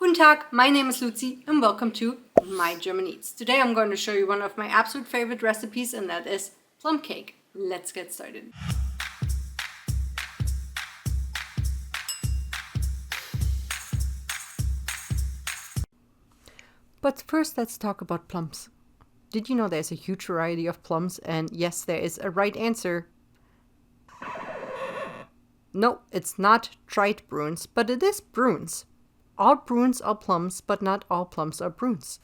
Guten Tag, my name is Lucy and welcome to My German Eats. Today I'm going to show you one of my absolute favorite recipes, and that is plum cake. Let's get started. But first let's talk about plums. Did you know there's a huge variety of plums, and yes, there is a right answer. No, it's not dried prunes, but it is prunes. All prunes are plums, but not all plums are prunes.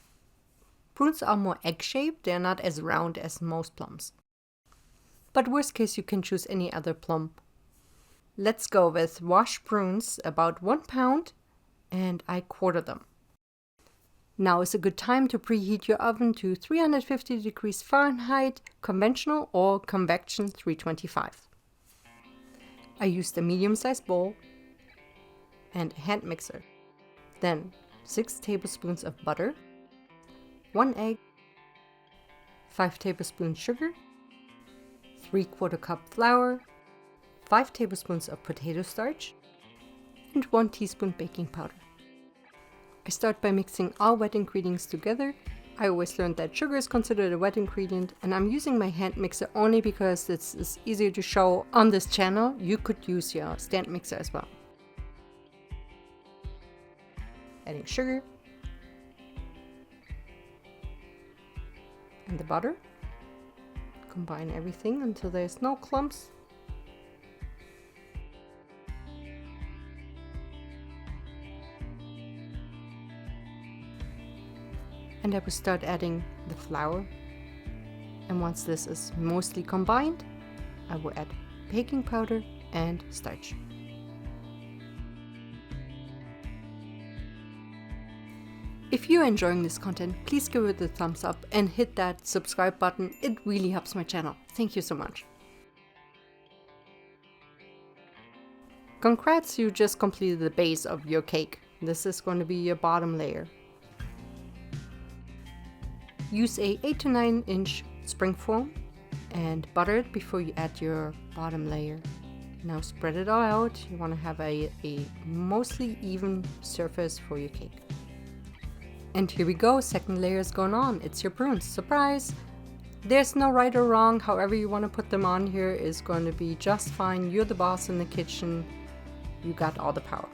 Prunes are more egg-shaped, they're not as round as most plums. But worst case, you can choose any other plum. Let's go with washed prunes, about 1 pound, and I quarter them. Now is a good time to preheat your oven to 350 degrees Fahrenheit, conventional or convection 325. I used a medium-sized bowl and a hand mixer. Then 6 tablespoons of butter, 1 egg, 5 tablespoons sugar, 3/4 cup flour, 5 tablespoons of potato starch, and 1 teaspoon baking powder. I start by mixing all wet ingredients together. I always learned that sugar is considered a wet ingredient, and I'm using my hand mixer only because this is easier to show on this channel. You could use your stand mixer as well. Adding sugar and the butter. Combine everything until there's no clumps. And I will start adding the flour. And once this is mostly combined, I will add baking powder and starch. If you're enjoying this content, please give it a thumbs up and hit that subscribe button. It really helps my channel. Thank you so much. Congrats, you just completed the base of your cake. This is going to be your bottom layer. Use a 8 to 9 inch spring foam and butter it before you add your bottom layer. Now spread it all out. You want to have a mostly even surface for your cake. And here we go, second layer is going on. It's your prunes. Surprise! There's no right or wrong. However you want to put them on here is going to be just fine. You're the boss in the kitchen. You got all the power.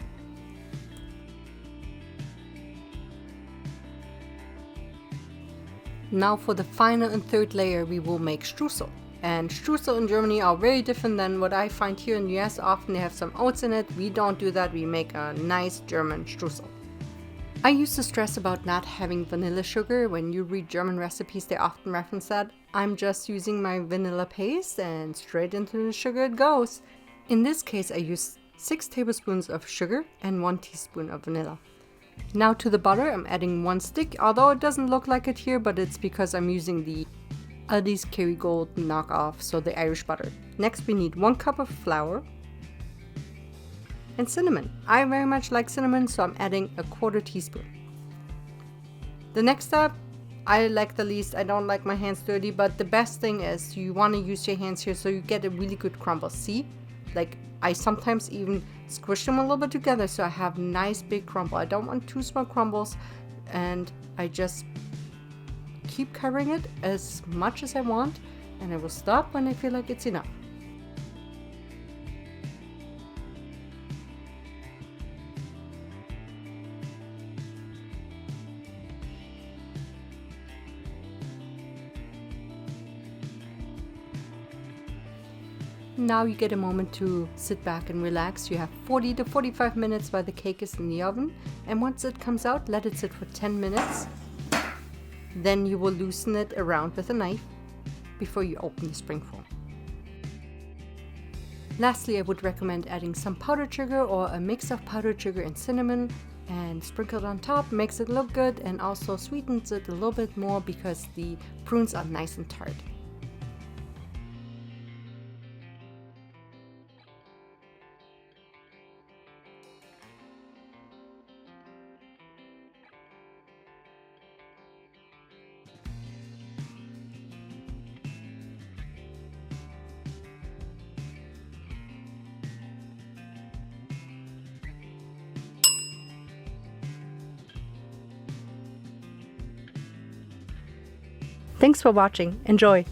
Now for the final and third layer, we will make streusel. And streusel in Germany are very different than what I find here in the US. Often they have some oats in it. We don't do that. We make a nice German streusel. I used to stress about not having vanilla sugar. When you read German recipes, they often reference that. I'm just using my vanilla paste and straight into the sugar it goes. In this case, I used 6 tablespoons of sugar and 1 teaspoon of vanilla. Now to the butter, I'm adding 1 stick, although it doesn't look like it here, but it's because I'm using the Aldi's Kerrygold knockoff, so the Irish butter. Next we need 1 cup of flour and cinnamon. I very much like cinnamon, so I'm adding a 1/4 teaspoon. The next step, I like the least. I don't like my hands dirty, but the best thing is you want to use your hands here so you get a really good crumble. See? Like, I sometimes even squish them a little bit together so I have nice big crumble. I don't want too small crumbles, and I just keep covering it as much as I want, and I will stop when I feel like it's enough. Now you get a moment to sit back and relax. You have 40 to 45 minutes while the cake is in the oven, and once it comes out, let it sit for 10 minutes. Then you will loosen it around with a knife before you open the spring foam. Lastly, I would recommend adding some powdered sugar or a mix of powdered sugar and cinnamon and sprinkle it on top. Makes it look good and also sweetens it a little bit more because the prunes are nice and tart. Thanks for watching. Enjoy!